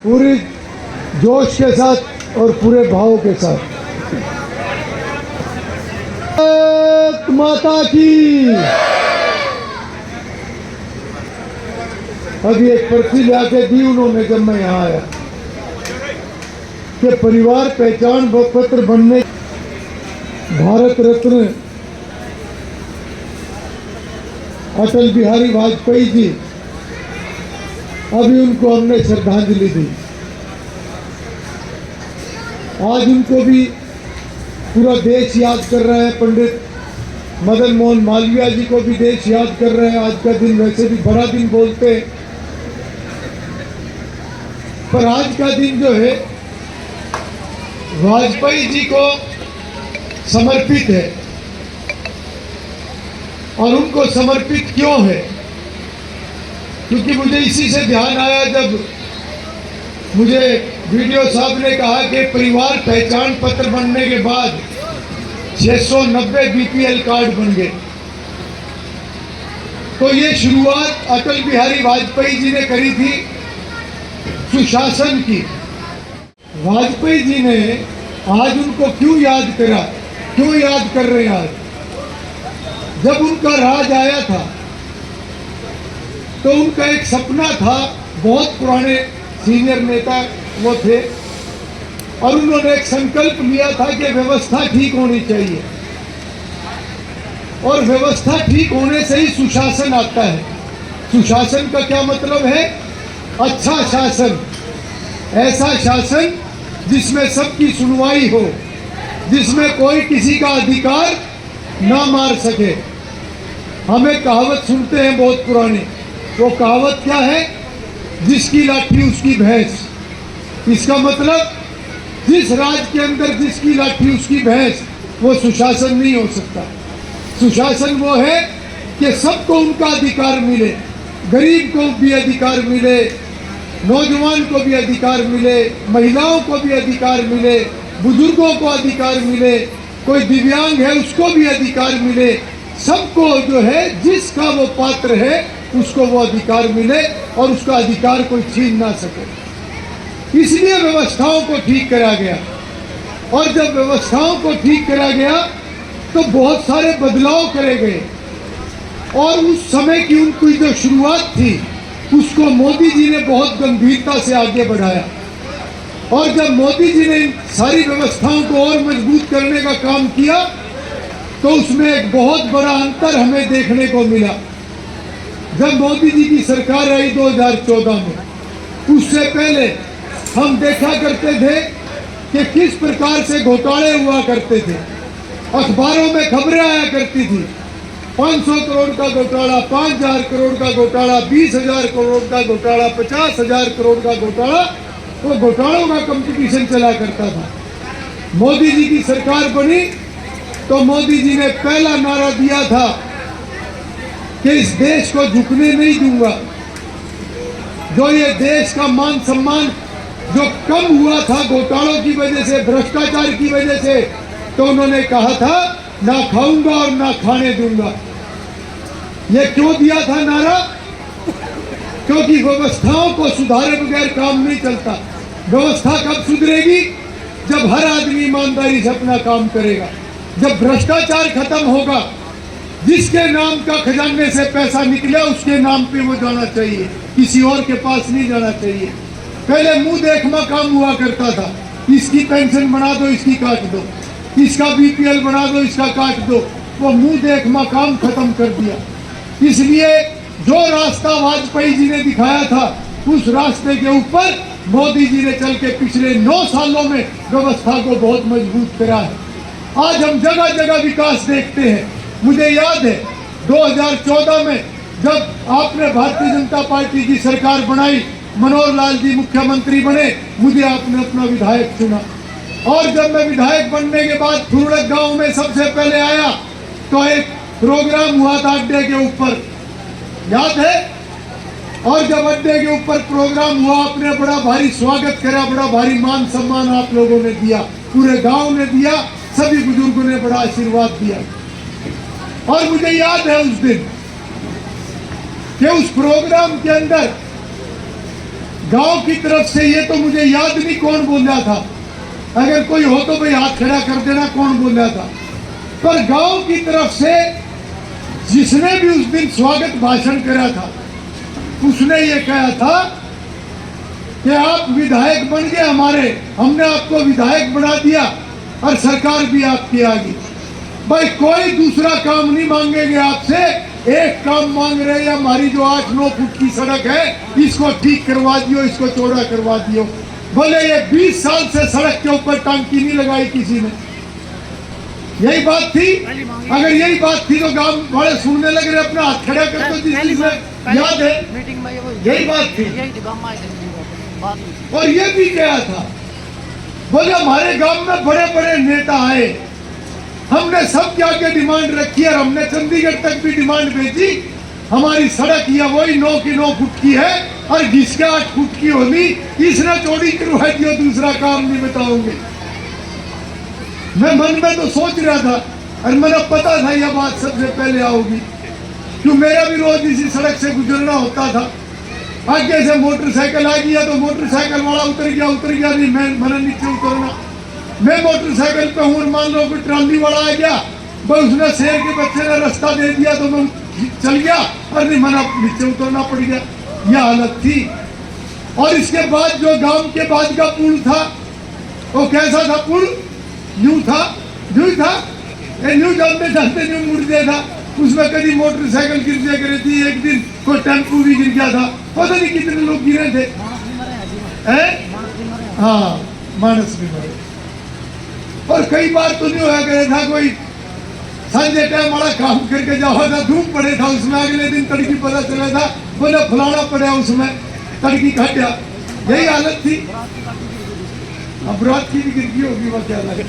पूरे जोश के साथ और पूरे भाव के साथ भारत माता की। अभी एक पर्ची ला के दी उन्होंने जब मैं यहाँ आया कि परिवार पहचान पत्र बनने भारत रत्न अटल बिहारी वाजपेयी जी, अभी उनको हमने श्रद्धांजलि दी। आज उनको भी पूरा देश याद कर रहा है। पंडित मदन मोहन मालवीय जी को भी देश याद कर रहे हैं। आज का दिन वैसे भी बड़ा दिन बोलते हैं, पर आज का दिन जो है वाजपेयी जी को समर्पित है। और उनको समर्पित क्यों है? क्योंकि मुझे इसी से ध्यान आया जब मुझे वीडियो साहब ने कहा कि परिवार पहचान पत्र बनने के बाद 690 बीपीएल कार्ड बन गए। तो ये शुरुआत अटल बिहारी वाजपेयी जी ने करी थी सुशासन की। वाजपेयी जी ने आज उनको क्यों याद करा, क्यों याद कर रहे हैं? आज जब उनका राज आया था तो उनका एक सपना था, बहुत पुराने सीनियर नेता वो थे, और उन्होंने एक संकल्प लिया था कि व्यवस्था ठीक होनी चाहिए, और व्यवस्था ठीक होने से ही सुशासन आता है। सुशासन का क्या मतलब है? अच्छा शासन, ऐसा शासन जिसमें सबकी सुनवाई हो, जिसमें कोई किसी का अधिकार ना मार सके। हम एक कहावत सुनते हैं बहुत पुरानी, वो कहावत क्या है? जिसकी लाठी उसकी भैंस। इसका मतलब जिस राज्य के अंदर जिसकी लाठी उसकी भैंस, वो सुशासन नहीं हो सकता। सुशासन वो है कि सबको उनका अधिकार मिले, गरीब को भी अधिकार मिले, नौजवान को भी अधिकार मिले, महिलाओं को भी अधिकार मिले, बुजुर्गों को अधिकार मिले, कोई दिव्यांग है उसको भी अधिकार मिले। सबको जो है जिसका वो पात्र है उसको वो अधिकार मिले और उसका अधिकार कोई छीन ना सके। इसलिए व्यवस्थाओं को ठीक करा गया। और जब व्यवस्थाओं को ठीक करा गया तो बहुत सारे बदलाव करे गए, और उस समय की उनकी जो शुरुआत थी उसको मोदी जी ने बहुत गंभीरता से आगे बढ़ाया। और जब मोदी जी ने सारी व्यवस्थाओं को और मजबूत करने का काम किया तो उसमें एक बहुत बड़ा अंतर हमें देखने को मिला। जब मोदी जी की सरकार आई 2014 में, उससे पहले हम देखा करते थे कि किस प्रकार से घोटाले हुआ करते थे। अखबारों में खबरें आया करती थी, 500 करोड़ का घोटाला, 5000 करोड़ का घोटाला, 20,000 करोड़ का घोटाला, 50,000 करोड़ का घोटाला। वो घोटालों का कंपटीशन चला करता था। मोदी जी की सरकार बनी तो मोदी जी ने पहला नारा दिया था कि इस देश को झुकने नहीं दूंगा। जो ये देश का मान सम्मान जो कम हुआ था घोटालों की वजह से, भ्रष्टाचार की वजह से, तो उन्होंने कहा था ना खाऊंगा और ना खाने दूंगा। ये क्यों दिया था नारा? क्योंकि व्यवस्थाओं को सुधारे बगैर काम नहीं चलता। व्यवस्था कब सुधरेगी? जब हर आदमी ईमानदारी से अपना काम करेगा, जब भ्रष्टाचार खत्म होगा। जिसके नाम का खजाने से पैसा निकले उसके नाम पे वो जाना चाहिए, किसी और के पास नहीं जाना चाहिए। पहले मुंह देखमा काम हुआ करता था, इसकी पेंशन बना दो, इसकी काट दो, इसका बीपीएल बना दो, इसका काट दो। वो मुंह देखमा काम खत्म कर दिया। इसलिए जो रास्ता वाजपेयी जी ने दिखाया था उस रास्ते के ऊपर मोदी जी ने चल के पिछले 9 सालों में व्यवस्था को बहुत मजबूत करा है। आज हम जगह जगह विकास देखते हैं। मुझे याद है 2014 में जब आपने भारतीय जनता पार्टी की सरकार बनाई, मनोहर लाल जी मुख्यमंत्री बने, मुझे आपने अपना विधायक चुना। और जब मैं विधायक बनने के बाद फुरड़क गांव में सबसे पहले आया तो एक प्रोग्राम हुआ था अड्डे के ऊपर, याद है? और जब अड्डे के ऊपर प्रोग्राम हुआ, आपने बड़ा भारी स्वागत करा, बड़ा भारी मान सम्मान आप लोगों ने दिया, पूरे गांव ने दिया, सभी बुजुर्गों ने बड़ा आशीर्वाद दिया। और मुझे याद है उस दिन कि उस प्रोग्राम के अंदर गांव की तरफ से ये तो मुझे याद नहीं कौन बोला था, अगर कोई हो तो भाई हाथ खड़ा कर देना कौन बोला था। पर गांव की तरफ से जिसने भी उस दिन स्वागत भाषण करा था उसने ये कहा था कि आप विधायक बन गए हमारे, हमने आपको विधायक बना दिया और सरकार भी आपकी आ गई। भाई कोई दूसरा काम नहीं मांगेंगे आपसे, एक काम मांग रहे हैं, हमारी जो 8-9 फुट की सड़क है इसको ठीक करवा दियो, इसको चौड़ा करवा दियो। बोले ये 20 साल से सड़क के ऊपर टांकी नहीं लगाई किसी ने, यही बात थी। अगर यही बात थी तो गांव वाले सुनने लग रहे, अपना हाथ खड़ा कर दो जिस चीज में याद है, यही बात थी। और ये भी क्या था, बोले हमारे गांव में बड़े बड़े नेता आए, हमने सब क्या क्या डिमांड रखी और हमने चंडीगढ़ तक भी डिमांड भेजी, हमारी सड़क या वही 9 की 9 फुट की है और जिसके 8 फुट की होगी इसने चौड़ी करवा दियो, दूसरा काम नहीं बताओगे। मैं मन में तो सोच रहा था और मैंने पता था यह बात सबसे पहले आओगी, क्यों मेरा भी रोज इसी सड़क से गुजरना होता था। आगे से मोटरसाइकिल आ गया तो मोटरसाइकिल वाला उतर गया नहीं, मैंने नीचे उतरना। मैं मोटरसाइकिल पे हूँ, मान लो कोई ट्राली वाला आ गया, बस उसने शेर के बच्चे ने रास्ता दे दिया तो मैं चल गया और नहीं मैंने नीचे उतरना पड़ गया। यह हालत थी। और इसके बाद जो गांव के बाद का पुल था वो कैसा था, पुल न्यू था, न्यू जानते न्यू मुड़ गया था, उसमें कभी मोटरसाइकिल गिर जाया करी थी, एक दिन कोई टेम्पू भी गिर गया था, पता नहीं कितने लोग गिरे थे। हाँ मानस भी मरे। और कई बार तो नहीं होया करे था, कोई संजय टाइम वाला काम करके जाओ था, धूप पड़े था उसमें, अगले दिन तड़की पता चला था बोले फलाना पड़ा उसमें, तड़की घटिया, यही हालत थी। अब रात की भी गिर गई होगी वह क्या लगे।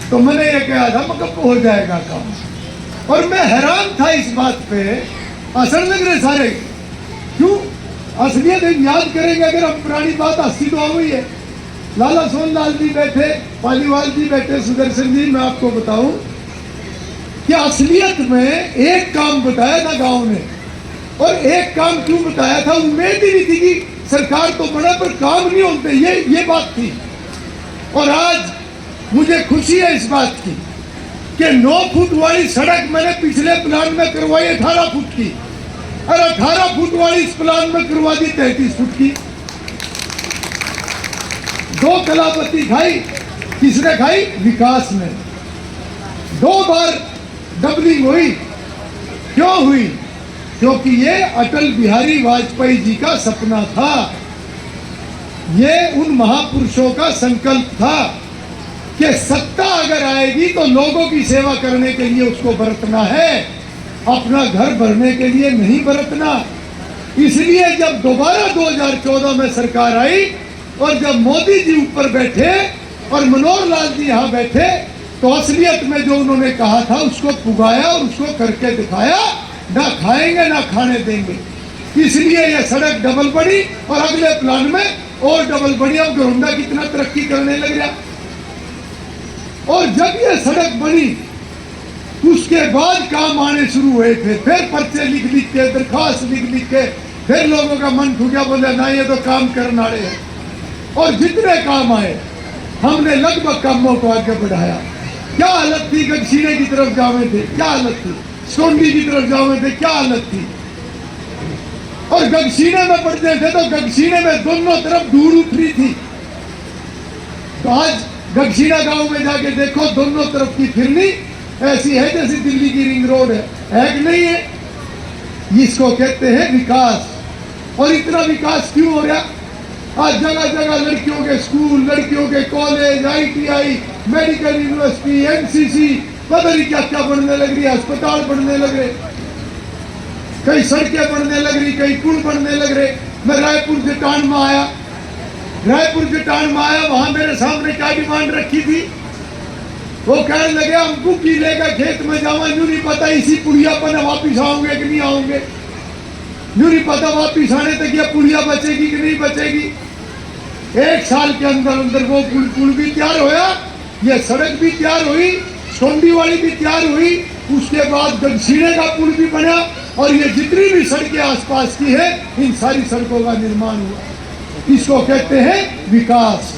तो मैंने ये कहा था मैं कब हो जाएगा काम, और मैं हैरान था इस बात पे, असर लग रहे सारे, क्यों असलियत याद करेंगे अगर हम पुरानी बात हंसी तो आ गई है। लाला सोनलाल जी बैठे, पालीवाल जी बैठे, सुदर्शन जी, मैं आपको बताऊं कि असलियत में एक काम बताया था गांव ने, और एक काम क्यों बताया था, उम्मीद ही नहीं थी कि सरकार तो बड़ा पर काम नहीं होते, ये बात थी। और आज मुझे खुशी है इस बात की कि 9 फुट वाली सड़क मैंने पिछले प्लान में करवाई 18 फुट की, और 18 फुट वाली इस प्लान में करवा दी 33 फुट की। 2 कलापति खाई, किसने खाई, विकास ने। 2 बार डबलिंग हुई, क्यों हुई, क्योंकि ये अटल बिहारी वाजपेयी जी का सपना था, ये उन महापुरुषों का संकल्प था कि सत्ता अगर आएगी तो लोगों की सेवा करने के लिए उसको बरतना है, अपना घर भरने के लिए नहीं बरतना। इसलिए जब दोबारा 2014 में सरकार आई और जब मोदी जी ऊपर बैठे और मनोहर लाल जी यहाँ बैठे, तो असलियत में जो उन्होंने कहा था उसको पुगाया और उसको करके दिखाया, ना खाएंगे ना खाने देंगे। इसलिए यह सड़क डबल बनी और अगले प्लान में और डबल बनी। अब गोरंडा कितना तरक्की करने लग गया। और जब यह सड़क बनी उसके बाद काम आने शुरू हुए थे, फिर पर्चे लिख के, दरखास्त लिख के, फिर लोगों का मन ठुकिया, बोले ना ये तो काम करना रहे हैं। और जितने काम आए हमने लगभग कामों को आगे बढ़ाया। क्या हालत थी, गगसीने की तरफ जावे थे, क्या हालत थी, सोंडी की तरफ जावे थे, क्या हालत थी, और गगसीने में पड़ते थे तो गगसीने में दोनों तरफ धूल उतरी थी। तो आज गगसीना गांव में जाके देखो, दोनों तरफ की फिरनी ऐसी है जैसे दिल्ली की रिंग रोड है कि नहीं है। इसको कहते हैं विकास। और इतना विकास क्यों हो रहा, आज जगह जगह लड़कियों के स्कूल, लड़कियों के college, ITI, medical university, MCC, पता नहीं क्या क्या बनने लग रही है, अस्पताल बनने लग रहे, कई सड़कें बनने लग रही, कई पुल बनने लग रहे। मैं रायपुर जटान में आया, वहां मेरे सामने क्या डिमांड रखी थी, वो कहने लगे हम कुकी लेकर खेत में जावा, यूं नहीं पता इसी पुलिया पर वापिस आओगे कि नहीं आओगे, यूं नहीं पता वापिस आने तक यह पुलिया बचेगी कि नहीं बचेगी। 1 साल के अंदर वो पुल भी तैयार होया, ये सड़क भी तैयार हुई, सोंडी वाली भी तैयार हुई, उसके बाद गगसीने का पुल भी बना और ये जितनी भी सड़कें आसपास की है, इन सारी सड़कों का निर्माण हुआ। इसको कहते हैं विकास।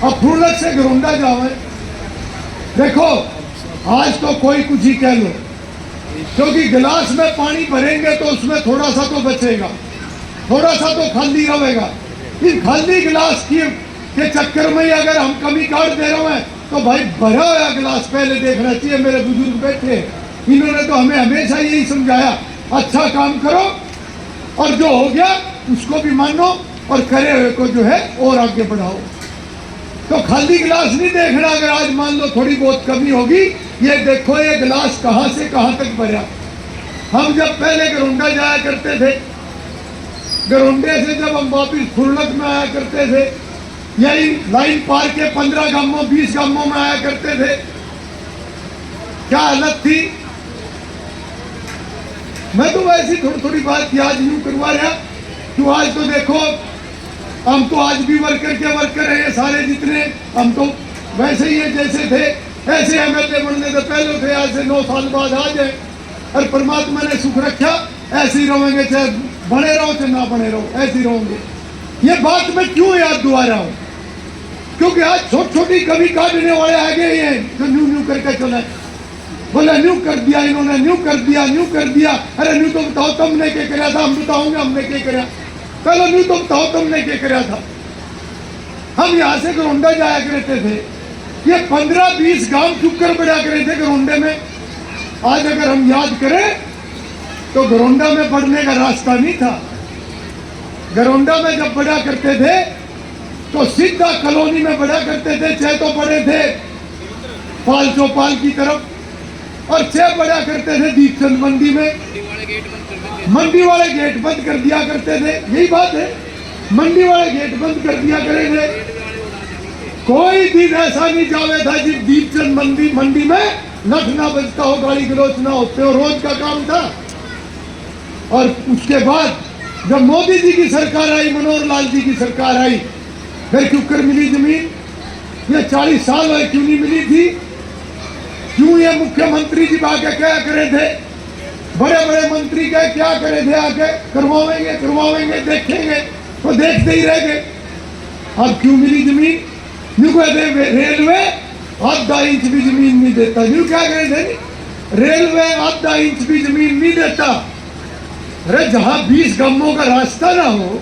अब फूलक से गरुंडा जाओ, देखो आज तो कोई कुछ ही कह लो, क्योंकि गिलास में पानी भरेंगे तो उसमें थोड़ा सा तो बचेगा, थोड़ा सा तो खाली रहेगा। इन खाली गिलास के चक्कर में ही अगर हम कमी काट दे रहे हैं तो भाई भरा हुआ गिलास पहले देखना चाहिए। मेरे बुजुर्ग बैठे, इन्होंने तो हमें हमेशा यही समझाया, अच्छा काम करो और जो हो गया उसको भी मानो और करे हुए को जो है और आगे बढ़ाओ। तो खाली गिलास नहीं देखना। अगर आज मान लो थोड़ी बहुत कमी होगी, ये देखो ये गिलास कहाँ से कहाँ तक भरा। हम जब पहले गरुंडा जाया करते थे, गरुंडे से जब हम वापिस फुरलक में आया करते थे, यही लाइन पार के 15 गांवों 20 गांवों में आया करते थे, क्या हालत थी। मैं तो वैसी थोड़ी थोड़ी बात याद यूं करवा रहा कि आज तो देखो हम तो आज भी वर्कर के वर्कर हैं सारे जितने, हम तो वैसे ही है जैसे थे ऐसे एमएलए बनने से पहले थे, आज से 9 साल बाद आ जाए और परमात्मा ने सुख रखा, ऐसे ही रहेंगे, चाहे बने रहो चाहे ना बने रहो, ऐसे ही रहोगे। ये बात मैं क्यों याद दुआ रहा हूं, क्योंकि आज छोटी छोटी कमी काटने वाले आगे ही हैं जो न्यू न्यू करके चले। बोला न्यू कर दिया इन्होंने, न्यू कर दिया, न्यू कर दिया। अरे न्यू तो बताओ तुमने क्या कराया था, हम बताओगे हमने क्या कराया। पहले न्यू तो बताओ तुमने क्या कराया था। हम यहाँ से गरुंडा जाया करते थे, ये 15-20 गांव चुपकर बढ़ा करे थे गरुंडे में। आज अगर हम याद करें तो गरुंडा में बढ़ने का रास्ता नहीं था। गरुंडा में जब बढ़ा करते थे तो सीधा कॉलोनी में बढ़ा करते थे, चाहे तो बड़े थे पाल चौपाल की तरफ, और चाहे बढ़ा करते थे दीपचंद मंडी में। मंडी वाले गेट बंद कर दिया करते थे, यही बात है, मंडी वाले गेट बंद कर दिया करे थे। कोई दिन ऐसा नहीं जावे था जिस दीपचंद मंडी में नख ना बजता हो, गाड़ी गलौच ना होते हो, रोज का काम था। और उसके बाद जब मोदी जी की सरकार आई, मनोहर लाल जी की सरकार आई, फिर क्यों कर मिली जमीन। ये 40 साल है क्यों नहीं मिली थी। क्यों ये मुख्यमंत्री जी आके क्या करे थे, बड़े बड़े मंत्री क्या करे थे, आके करवाएंगे करवाएंगे देखेंगे तो देखते ही रह गए। अब क्यों मिली जमीन। न्यू कहते रेलवे आधा इंच भी जमीन नहीं देता। न्यू क्या कह रहे थे, रेलवे आधा इंच भी जमीन नहीं देता। अरे जहां 20 गांवों का रास्ता ना हो,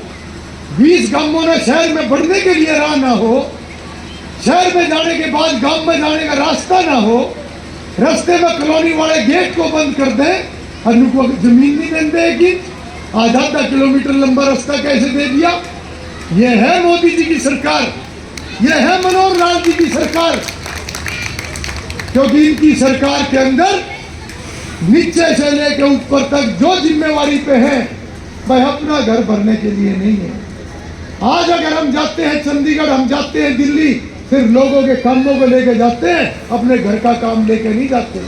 20 गांवों ने शहर में बढ़ने के लिए राह ना हो, शहर में जाने के बाद गांव में जाने का रास्ता ना हो, रास्ते में कॉलोनी वाले गेट को बंद कर दें और उनको जमीन नहीं देते कि आधा किलोमीटर लंबा रास्ता कैसे दे दिया। यह है मोदी जी की सरकार, यह है मनोहर लाल जी की सरकार। क्योंकि इनकी सरकार के अंदर नीचे से लेकर ऊपर तक जो जिम्मेवारी पे है वह अपना घर भरने के लिए नहीं है। आज अगर हम जाते हैं चंडीगढ़, हम जाते हैं दिल्ली, सिर्फ लोगों के कामों को लेके जाते हैं, अपने घर का काम लेके नहीं जाते।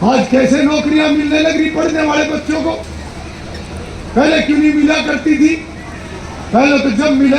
आज कैसे नौकरियां मिलने लग रही पढ़ने वाले बच्चों को, पहले क्यों नहीं मिला करती थी। पहले तो जब मिला